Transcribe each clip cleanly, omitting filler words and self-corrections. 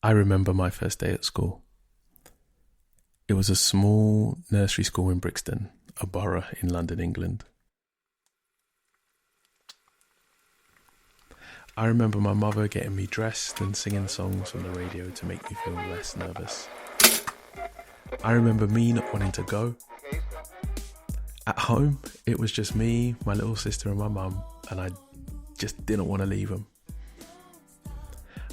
I remember my first day at school. It was a small nursery school in Brixton, a borough in London, England. I remember my mother getting me dressed and singing songs on the radio to make me feel less nervous. I remember me not wanting to go. At home, it was just me, my little sister and my mum, and I just didn't want to leave them.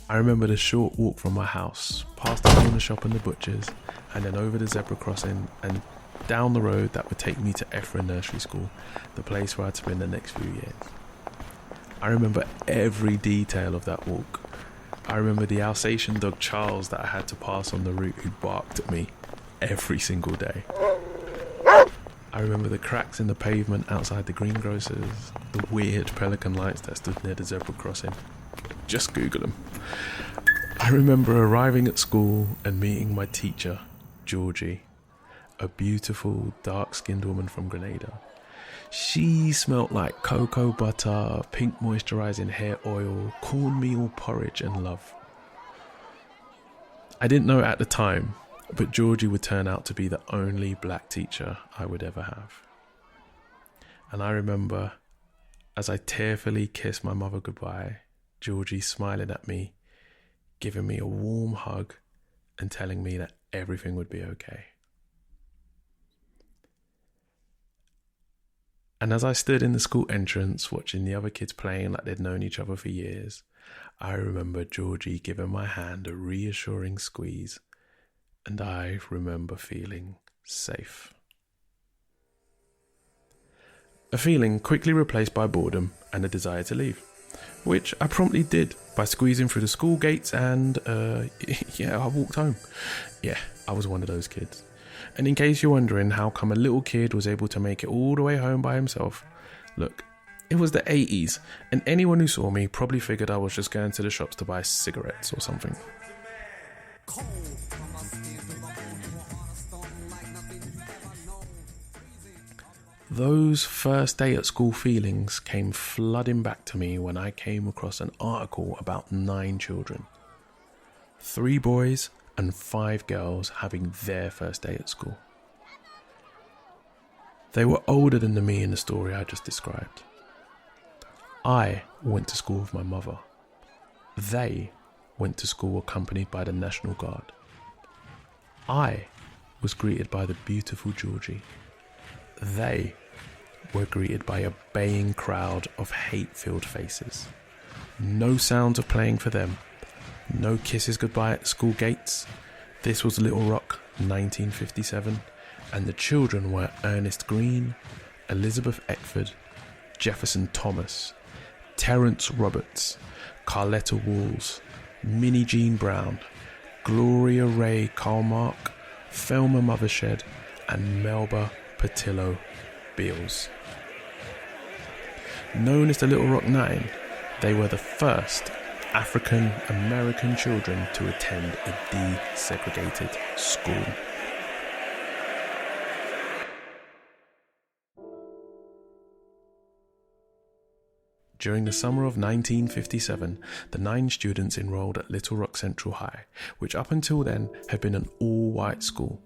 I remember the short walk from my house, past the corner shop and the butcher's, and then over the zebra crossing and down the road that would take me to Effra Nursery School, the place where I'd spend the next few years. I remember every detail of that walk. I remember the Alsatian dog Charles that I had to pass on the route who barked at me every single day. I remember the cracks in the pavement outside the greengrocers, the weird pelican lights that stood near the zebra crossing. Just Google them. I remember arriving at school and meeting my teacher, Georgie, a beautiful, dark-skinned woman from Grenada. She smelt like cocoa butter, pink moisturising hair oil, cornmeal porridge and love. I didn't know it at the time, but Georgie would turn out to be the only black teacher I would ever have. And I remember, as I tearfully kissed my mother goodbye, Georgie smiling at me, giving me a warm hug and telling me that everything would be okay. And as I stood in the school entrance watching the other kids playing like they'd known each other for years, I remember Georgie giving my hand a reassuring squeeze, and I remember feeling safe. A feeling quickly replaced by boredom and a desire to leave, which I promptly did by squeezing through the school gates and, I walked home. Yeah, I was one of those kids. And in case you're wondering how come a little kid was able to make it all the way home by himself, look, it was the 80s, and anyone who saw me probably figured I was just going to the shops to buy cigarettes or something. Those first day at school feelings came flooding back to me when I came across an article about 9 children. 3 boys and 5 girls having their first day at school. They were older than me in the story I just described. I went to school with my mother. They went to school accompanied by the National Guard. I was greeted by the beautiful Georgie. They were greeted by a baying crowd of hate-filled faces. No sounds of playing for them. No kisses goodbye at school gates. This was Little Rock, 1957, and the children were Ernest Green, Elizabeth Eckford, Jefferson Thomas, Terence Roberts, Carletta Walls, Minnie Jean Brown, Gloria Ray Carlmark, Thelma Mothershed, and Melba Patillo Beals. Known as the Little Rock Nine, they were the first African American children to attend a desegregated school. During the summer of 1957, the 9 students enrolled at Little Rock Central High, which up until then had been an all-white school.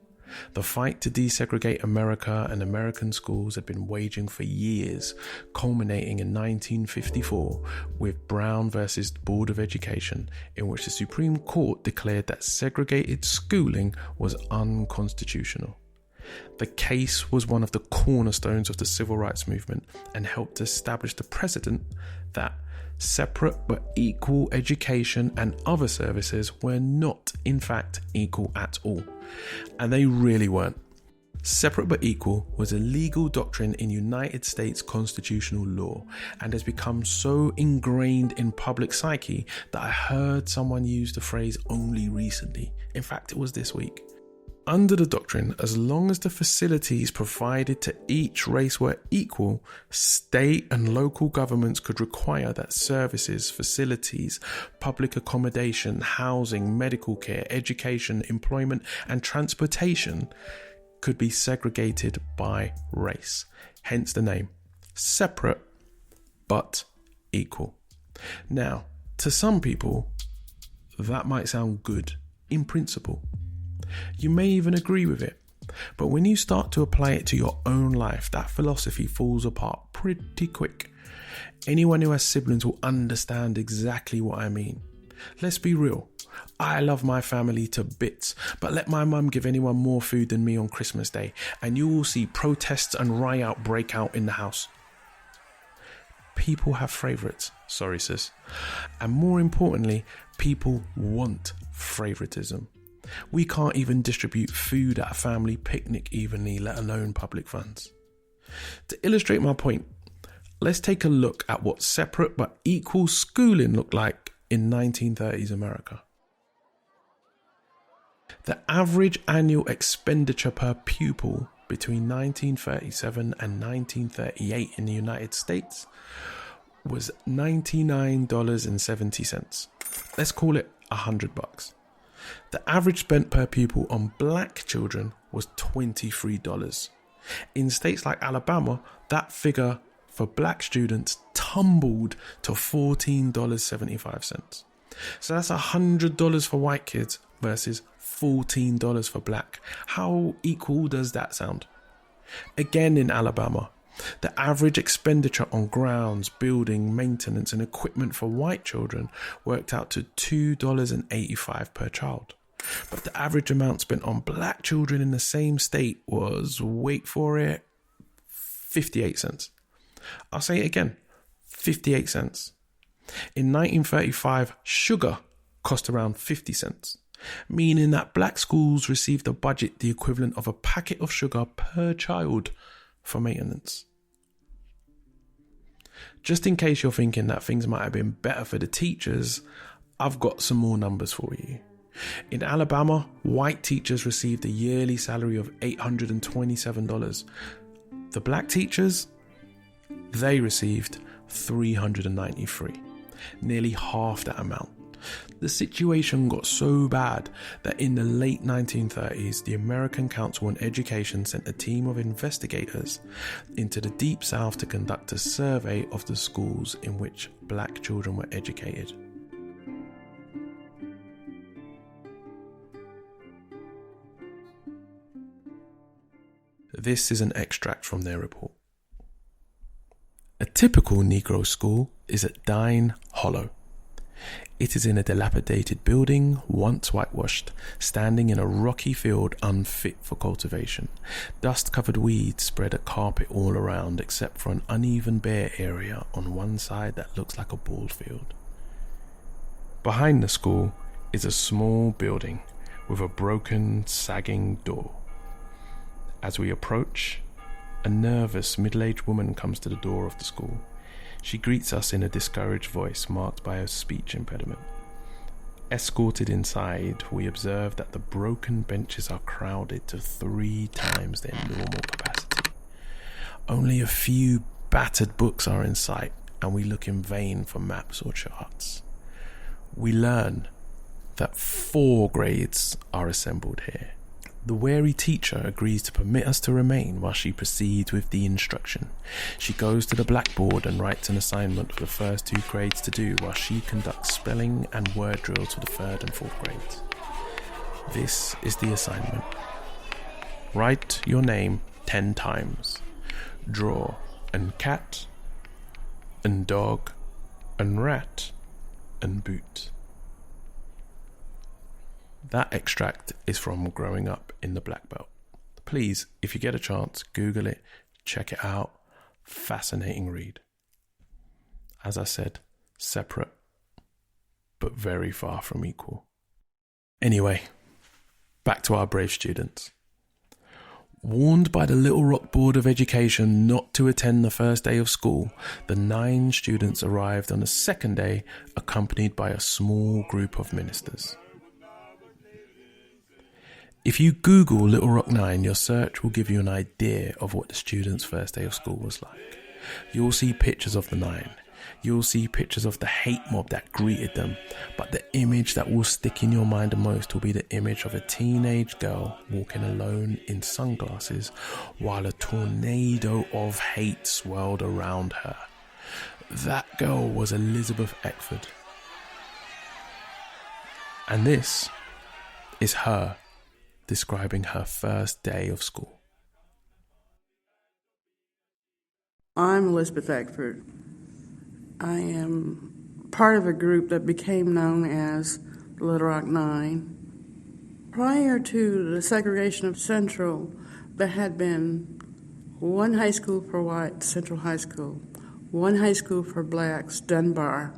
The fight to desegregate America and American schools had been waging for years, culminating in 1954 with Brown versus Board of Education, in which the Supreme Court declared that segregated schooling was unconstitutional. The case was one of the cornerstones of the civil rights movement and helped establish the precedent that separate but equal education and other services were not, in fact, equal at all. And they really weren't. Separate but equal was a legal doctrine in United States constitutional law and has become so ingrained in public psyche that I heard someone use the phrase only recently. In fact, it was this week. Under the doctrine, as long as the facilities provided to each race were equal, state and local governments could require that services, facilities, public accommodation, housing, medical care, education, employment, and transportation could be segregated by race. Hence the name. Separate but equal. Now, to some people, that might sound good in principle. You may even agree with it. But when you start to apply it to your own life, that philosophy falls apart pretty quick. Anyone who has siblings will understand exactly what I mean. Let's be real. I love my family to bits, but let my mum give anyone more food than me on Christmas Day, and you will see protests and riot break out in the house. People have favourites, sorry sis. And more importantly, people want favouritism. We can't even distribute food at a family picnic evenly, let alone public funds. To illustrate my point, let's take a look at what separate but equal schooling looked like in 1930s America. The average annual expenditure per pupil between 1937 and 1938 in the United States was $99.70. Let's call it $100. The average spent per pupil on black children was $23. In states like Alabama, that figure for black students tumbled to $14.75. So that's $100 for white kids versus $14 for black. How equal does that sound? Again, in Alabama, the average expenditure on grounds, building, maintenance and equipment for white children worked out to $2.85 per child. But the average amount spent on black children in the same state was, wait for it, 58 cents. I'll say it again, 58 cents. In 1935, sugar cost around 50 cents, meaning that black schools received a budget the equivalent of a packet of sugar per child for maintenance. Just in case you're thinking that things might have been better for the teachers, I've got some more numbers for you. In Alabama, white teachers received a yearly salary of $827. The black teachers, they received $393, nearly half that amount. The situation got so bad that in the late 1930s, the American Council on Education sent a team of investigators into the Deep South to conduct a survey of the schools in which black children were educated. This is an extract from their report. A typical Negro school is at Dine Hollow. It is in a dilapidated building, once whitewashed, standing in a rocky field unfit for cultivation. Dust-covered weeds spread a carpet all around, except for an uneven bare area on one side that looks like a ball field. Behind the school is a small building with a broken, sagging door. As we approach, a nervous, middle-aged woman comes to the door of the school. She greets us in a discouraged voice marked by a speech impediment. Escorted inside, we observe that the broken benches are crowded to 3 times their normal capacity. Only a few battered books are in sight, and we look in vain for maps or charts. We learn that 4 grades are assembled here. The wary teacher agrees to permit us to remain while she proceeds with the instruction. She goes to the blackboard and writes an assignment for the first 2 grades to do while she conducts spelling and word drills for the 3rd and 4th grades. This is the assignment. Write your name 10 times. Draw and cat and dog and rat and boot. That extract is from Growing Up in the Black Belt. Please, if you get a chance, Google it, check it out. Fascinating read. As I said, separate, but very far from equal. Anyway, back to our brave students. Warned by the Little Rock Board of Education not to attend the first day of school, the 9 students arrived on the second day, accompanied by a small group of ministers. If you Google Little Rock 9, your search will give you an idea of what the students' first day of school was like. You'll see pictures of the 9. You'll see pictures of the hate mob that greeted them. But the image that will stick in your mind the most will be the image of a teenage girl walking alone in sunglasses while a tornado of hate swirled around her. That girl was Elizabeth Eckford. And this is her describing her first day of school. I'm Elizabeth Eckford. I am part of a group that became known as Little Rock Nine. Prior to the segregation of Central, there had been one high school for whites, Central High School, one high school for blacks, Dunbar.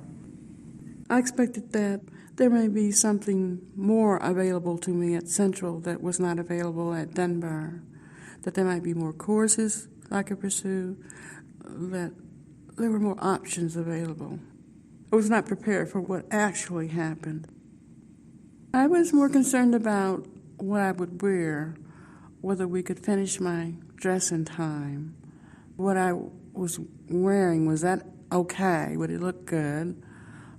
I expected that there may be something more available to me at Central that was not available at Dunbar, that there might be more courses I could pursue, that there were more options available. I was not prepared for what actually happened. I was more concerned about what I would wear, whether we could finish my dress in time. What I was wearing, was that okay? Would it look good?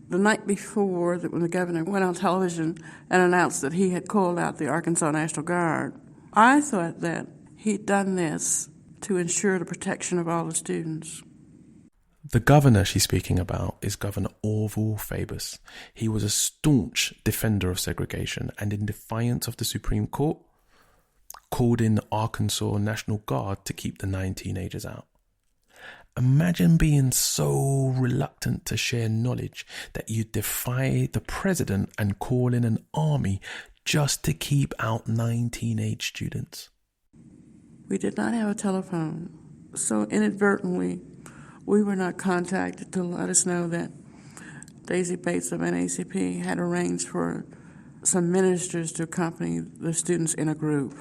The night before, when the governor went on television and announced that he had called out the Arkansas National Guard, I thought that he'd done this to ensure the protection of all the students. The governor she's speaking about is Governor Orval Faubus. He was a staunch defender of segregation and, in defiance of the Supreme Court, called in the Arkansas National Guard to keep the 9 teenagers out. Imagine being so reluctant to share knowledge that you defy the president and call in an army just to keep out 9 teenage students. We did not have a telephone, so inadvertently we were not contacted to let us know that Daisy Bates of NACP had arranged for some ministers to accompany the students in a group.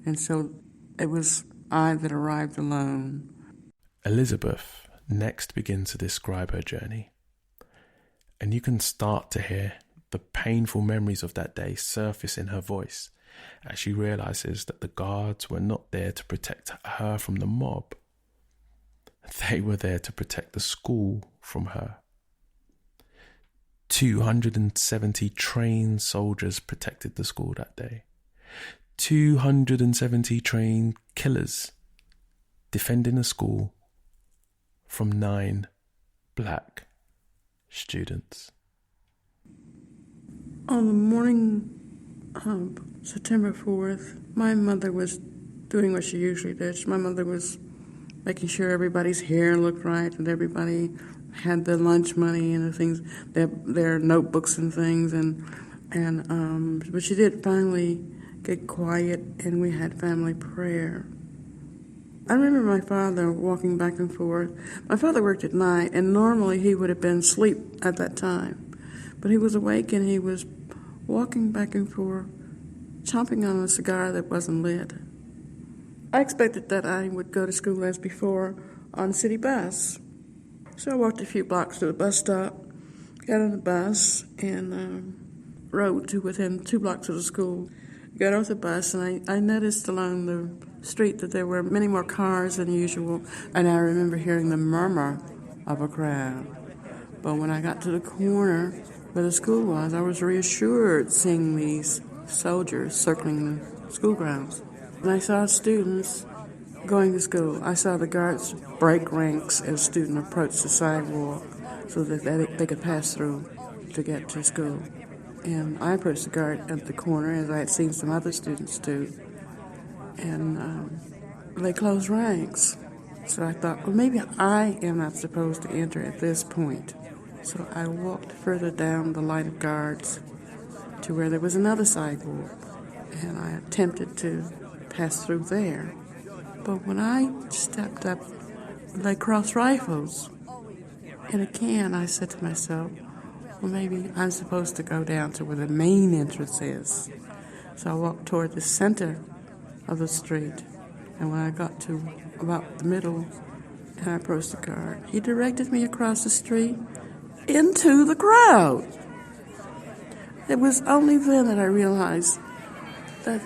And so it was I that arrived alone. Elizabeth next begins to describe her journey. And you can start to hear the painful memories of that day surface in her voice as she realizes that the guards were not there to protect her from the mob. They were there to protect the school from her. 270 trained soldiers protected the school that day. 270 trained killers defending a school from 9 black students. On the morning of September 4th, my mother was doing what she usually did. My mother was making sure everybody's hair looked right and everybody had the lunch money and the things, their notebooks and things, but she did finally get quiet and we had family prayer. I remember my father walking back and forth. My father worked at night, and normally he would have been asleep at that time. But he was awake, and he was walking back and forth, chomping on a cigar that wasn't lit. I expected that I would go to school as before on city bus. So I walked a few blocks to the bus stop, got on the bus, and rode to within 2 blocks of the school. Got off the bus, and I noticed along the street that there were many more cars than usual, and I remember hearing the murmur of a crowd. But when I got to the corner where the school was, I was reassured seeing these soldiers circling the school grounds. And I saw students going to school. I saw the guards break ranks as students approached the sidewalk so that they could pass through to get to school. And I approached the guard at the corner, as I had seen some other students do. And they closed ranks. So I thought, well, maybe I am not supposed to enter at this point. So I walked further down the line of guards to where there was another sidewalk. And I attempted to pass through there. But when I stepped up, they crossed rifles. And again, I said to myself, well, maybe I'm supposed to go down to where the main entrance is. So I walked toward the center of the street. And when I got to about the middle and I approached the guard, he directed me across the street into the crowd. It was only then that I realized that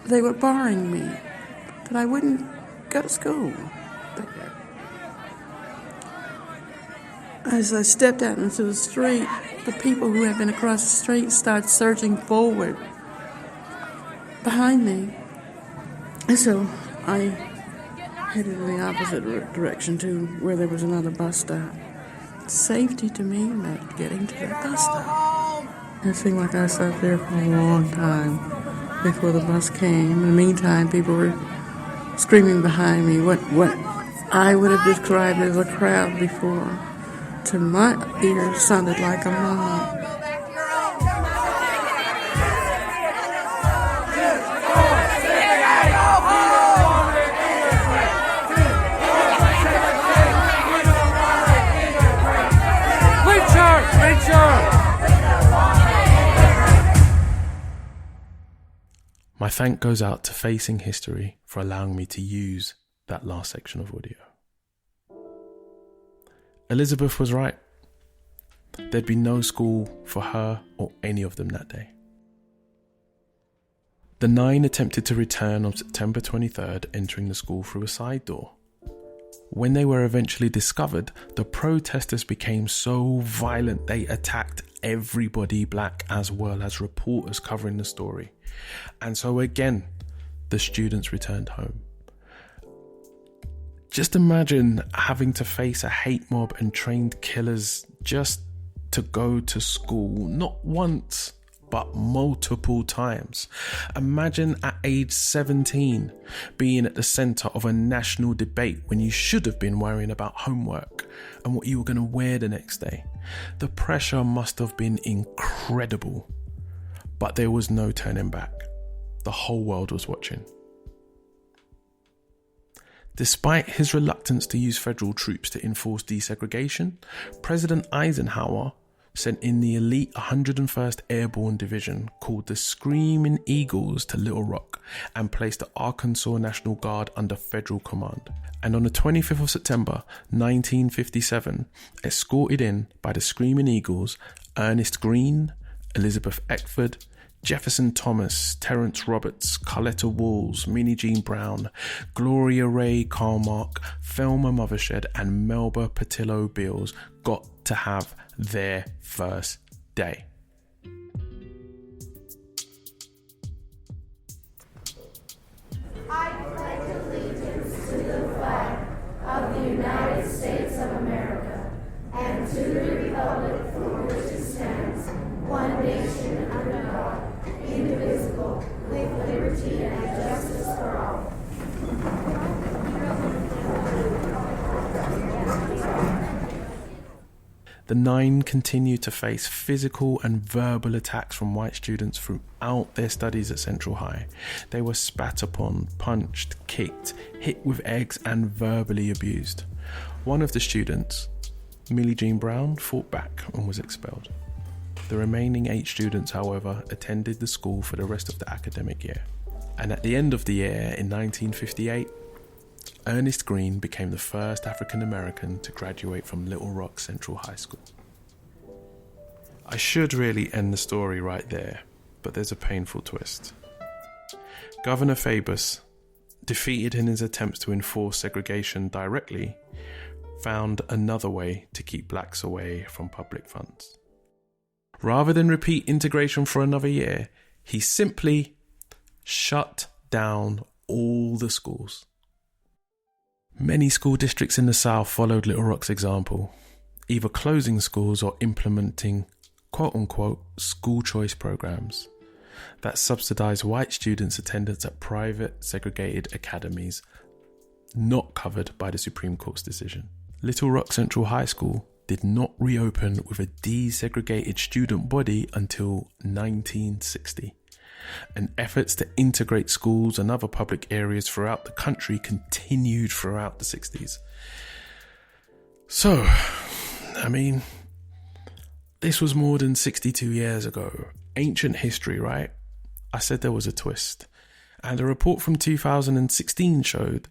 they were barring me, that I wouldn't go to school. As I stepped out into the street, the people who had been across the street started surging forward behind me. And so I headed in the opposite direction to where there was another bus stop. Safety to me meant getting to the bus stop. It seemed like I sat there for a long time before the bus came. In the meantime, people were screaming behind me what I would have described as a crowd before. To my ears, sounded like a mob. My thank goes out to Facing History for allowing me to use that last section of audio. Elizabeth was right. There'd be no school for her or any of them that day. The 9 attempted to return on September 23rd, entering the school through a side door. When they were eventually discovered, the protesters became so violent they attacked everybody black as well as reporters covering the story. And so again, the students returned home. Just imagine having to face a hate mob and trained killers just to go to school, not once, but multiple times. Imagine at age 17 being at the centre of a national debate when you should have been worrying about homework and what you were going to wear the next day. The pressure must have been incredible, but there was no turning back. The whole world was watching. Despite his reluctance to use federal troops to enforce desegregation, President Eisenhower sent in the elite 101st Airborne Division called the Screaming Eagles to Little Rock and placed the Arkansas National Guard under federal command. And on the 25th of September 1957, escorted in by the Screaming Eagles, Ernest Green, Elizabeth Eckford, Jefferson Thomas, Terrence Roberts, Carletta Walls, Minnie Jean Brown, Gloria Ray Carmack, Thelma Mothershed and Melba Patillo Beals got to have their first day. I pledge allegiance to the flag of the United States of America and to the republic for which it stands, one nation under God, indivisible, with liberty and justice for all. The 9 continued to face physical and verbal attacks from white students throughout their studies at Central High. They were spat upon, punched, kicked, hit with eggs and verbally abused. One of the students, Millie Jean Brown, fought back and was expelled. The remaining 8 students, however, attended the school for the rest of the academic year. And at the end of the year, in 1958, Ernest Green became the first African American to graduate from Little Rock Central High School. I should really end the story right there, but there's a painful twist. Governor Fabus, defeated in his attempts to enforce segregation directly, found another way to keep blacks away from public funds. Rather than repeat integration for another year, he simply shut down all the schools. Many school districts in the South followed Little Rock's example, either closing schools or implementing quote-unquote school choice programs that subsidized white students' attendance at private segregated academies not covered by the Supreme Court's decision. Little Rock Central High School did not reopen with a desegregated student body until 1960. And efforts to integrate schools and other public areas throughout the country continued throughout the 60s. So, this was more than 62 years ago. Ancient history, right? I said there was a twist. And a report from 2016 showed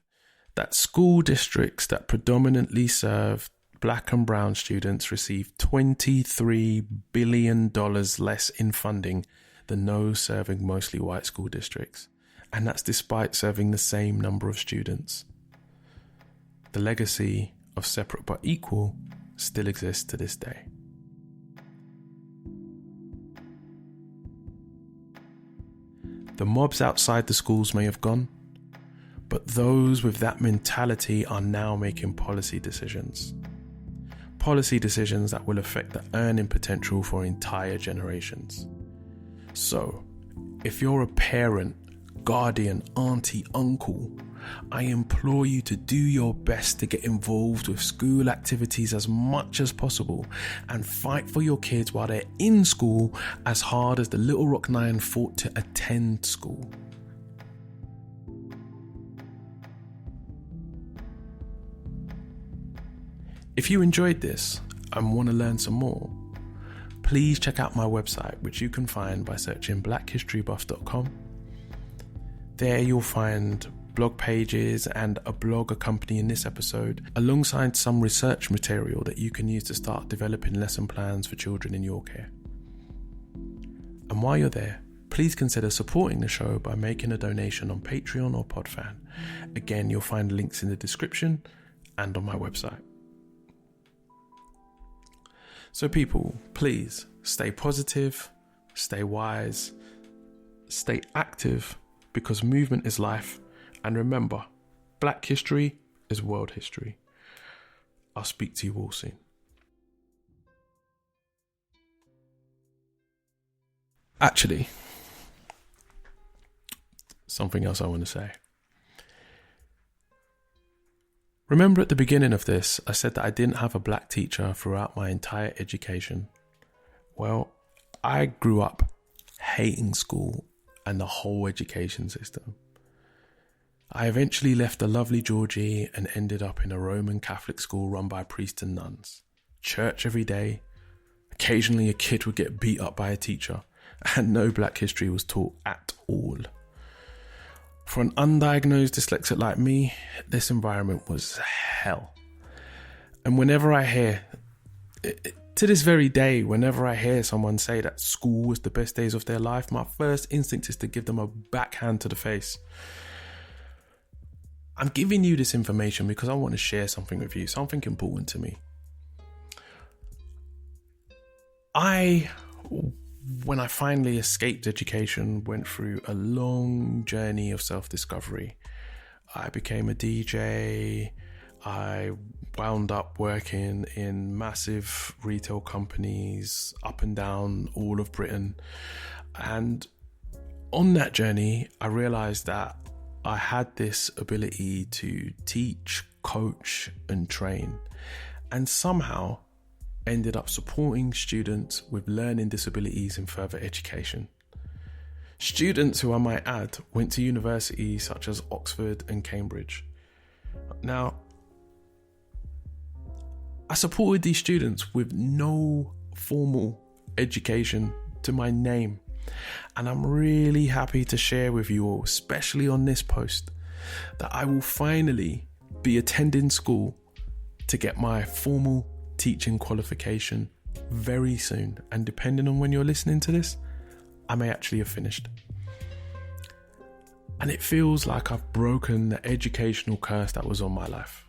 that school districts that predominantly served black and brown students received $23 billion less in funding than those serving mostly white school districts. And that's despite serving the same number of students. The legacy of separate but equal still exists to this day. The mobs outside the schools may have gone, but those with that mentality are now making policy decisions. policy decisions that will affect the earning potential for entire generations. So, if you're a parent, guardian, auntie, uncle, I implore you to do your best to get involved with school activities as much as possible and fight for your kids while they're in school as hard as the Little Rock Nine fought to attend school. If you enjoyed this and want to learn some more, please check out my website, which you can find by searching blackhistorybuff.com. There you'll find blog pages and a blog accompanying this episode, alongside some research material that you can use to start developing lesson plans for children in your care. And while you're there, please consider supporting the show by making a donation on Patreon or Podfan. Again, you'll find links in the description and on my website. So people, please stay positive, stay wise, stay active, because movement is life. And remember, Black history is world history. I'll speak to you all soon. Actually, something else I want to say. Remember at the beginning of this, I said that I didn't have a black teacher throughout my entire education. Well, I grew up hating school and the whole education system. I eventually left the lovely Georgie and ended up in a Roman Catholic school run by priests and nuns. Church every day. Occasionally a kid would get beat up by a teacher, and no black history was taught at all. For an undiagnosed dyslexic like me, this environment was hell. And whenever I hear, to this very day, whenever I hear someone say that school was the best days of their life, my first instinct is to give them a backhand to the face. I'm giving you this information because I want to share something with you, something important to me. When I finally escaped education, went through a long journey of self-discovery. I became a DJ. I wound up working in massive retail companies up and down all of Britain. And on that journey, I realized that I had this ability to teach, coach, and train, and somehow ended up supporting students with learning disabilities in further education. Students who, I might add, went to universities such as Oxford and Cambridge. Now, I supported these students with no formal education to my name. And I'm really happy to share with you all, especially on this post, that I will finally be attending school to get my formal teaching qualification very soon. And depending on when you're listening to this, I may actually have finished. And it feels like I've broken the educational curse that was on my life.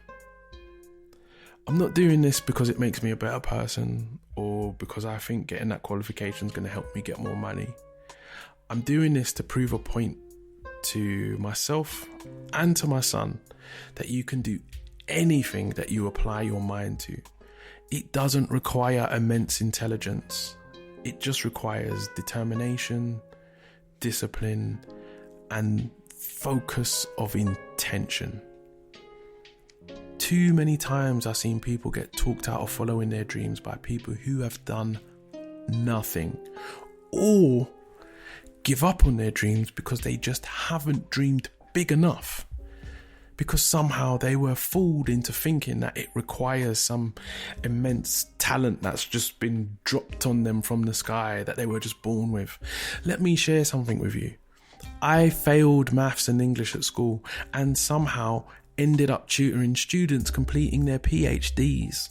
I'm not doing this because it makes me a better person or because I think getting that qualification is going to help me get more money. I'm doing this to prove a point to myself and to my son that you can do anything that you apply your mind to. It doesn't require immense intelligence. It just requires determination, discipline, and focus of intention. Too many times I've seen people get talked out of following their dreams by people who have done nothing, or give up on their dreams because they just haven't dreamed big enough, because somehow they were fooled into thinking that it requires some immense talent that's just been dropped on them from the sky that they were just born with. Let me share something with you. I failed maths and English at school and somehow ended up tutoring students completing their PhDs.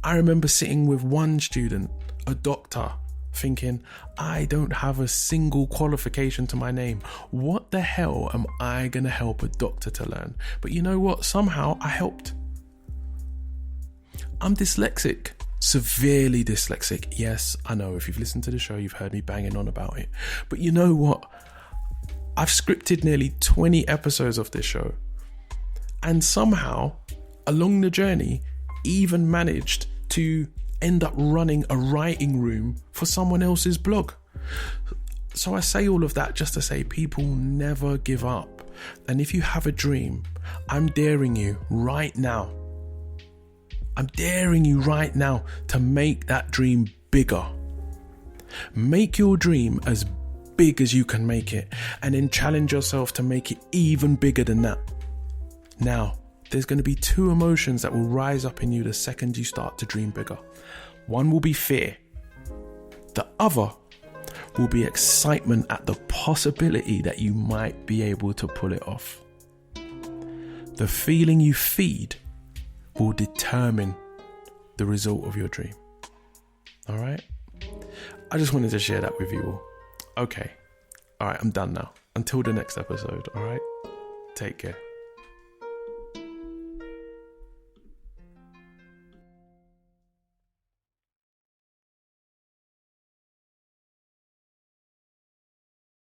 I remember sitting with one student, a doctor, thinking, I don't have a single qualification to my name. What the hell am I going to help a doctor to learn? But you know what? Somehow I helped. I'm dyslexic, severely dyslexic. Yes, I know, if you've listened to the show, you've heard me banging on about it. But you know what? I've scripted nearly 20 episodes of this show. And somehow, along the journey, even managed to end up running a writing room for someone else's blog. So I say all of that just to say people never give up. And if you have a dream, I'm daring you right now. I'm daring you right now to make that dream bigger. Make your dream as big as you can make it, and then challenge yourself to make it even bigger than that. Now, there's going to be two emotions that will rise up in you the second you start to dream bigger. One will be fear. The other will be excitement at the possibility that you might be able to pull it off. The feeling you feed will determine the result of your dream. All right? I just wanted to share that with you all. Okay. All right, I'm done now. Until the next episode, all right? Take care.